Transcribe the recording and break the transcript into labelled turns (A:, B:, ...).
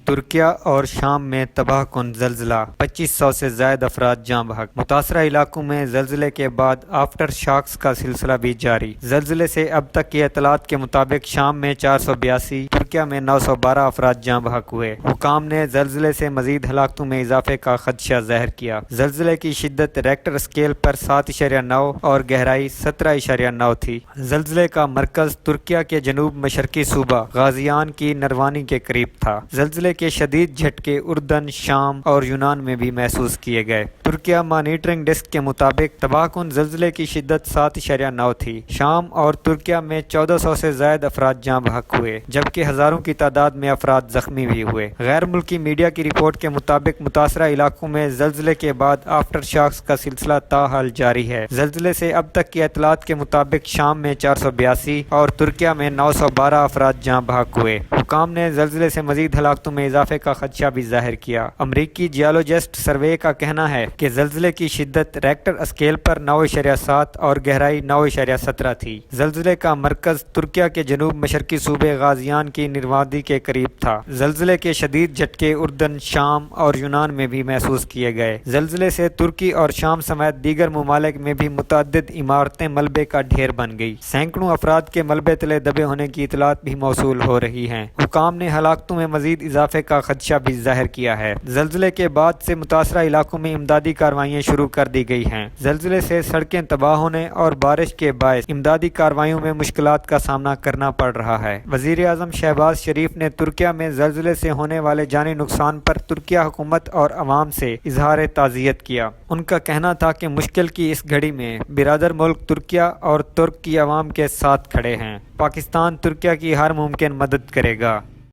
A: ترکیہ اور شام میں تباہ کن زلزلہ، 2500 سے زائد افراد جاں بحق۔ متاثرہ علاقوں میں زلزلے کے بعد آفٹر شاکس کا سلسلہ بھی جاری۔ زلزلے سے اب تک کی اطلاعات کے مطابق شام میں 482، ترکیہ میں 912 افراد جاں بحق ہوئے۔ حکام نے زلزلے سے مزید ہلاکتوں میں اضافے کا خدشہ ظاہر کیا۔ زلزلے کی شدت ریکٹر اسکیل پر 7.9 اور گہرائی 17.9 تھی۔ زلزلے کا مرکز ترکیہ کے جنوب مشرقی صوبہ غازیان کی نروانی کے قریب تھا۔ زلزلے کے شدید جھٹکے اردن، شام اور یونان میں بھی محسوس کیے گئے۔ ترکیہ مانیٹرنگ ڈیسک کے مطابق تباہ کن زلزلے کی شدت 7.9 تھی۔ شام اور ترکیہ میں 1400 سے زائد افراد جاں بحق ہوئے، جبکہ ہزاروں کی تعداد میں افراد زخمی بھی ہوئے۔ غیر ملکی میڈیا کی رپورٹ کے مطابق متاثرہ علاقوں میں زلزلے کے بعد آفٹر شاکس کا سلسلہ تاحال جاری ہے۔ زلزلے سے اب تک کی اطلاعات کے مطابق شام میں 482 اور ترکیہ میں 912 افراد جاں بحق ہوئے۔ حکام نے زلزلے سے مزید ہلاکتوں میں اضافے کا خدشہ بھی ظاہر کیا۔ امریکی جیولوجسٹ سروے کا کہنا ہے کہ زلزلے کی شدت ریکٹر اسکیل پر 9.7 اور گہرائی 9.17 تھی۔ زلزلے کا مرکز ترکیہ کے جنوب مشرقی صوبے غازیان کی نروانی کے قریب تھا۔ زلزلے کے شدید جھٹکے اردن، شام اور یونان میں بھی محسوس کیے گئے۔ زلزلے سے ترکی اور شام سمیت دیگر ممالک میں بھی متعدد عمارتیں ملبے کا ڈھیر بن گئی۔ سینکڑوں افراد کے ملبے تلے دبے ہونے کی اطلاعات بھی موصول ہو رہی ہیں۔ حکام نے ہلاکتوں میں مزید اضافے کا خدشہ بھی ظاہر کیا ہے۔ زلزلے کے بعد سے متاثرہ علاقوں میں امدادی کارروائیاں شروع کر دی گئی ہیں۔ زلزلے سے سڑکیں تباہ ہونے اور بارش کے باعث امدادی کارروائیوں میں مشکلات کا سامنا کرنا پڑ رہا ہے۔ وزیر اعظم شہباز شریف نے ترکیہ میں زلزلے سے ہونے والے جانی نقصان پر ترکیہ حکومت اور عوام سے اظہار تعزیت کیا۔ ان کا کہنا تھا کہ مشکل کی اس گھڑی میں برادر ملک ترکیہ اور ترک کی عوام کے ساتھ کھڑے ہیں۔ پاکستان ترکیہ کی ہر ممکن مدد کرے گا۔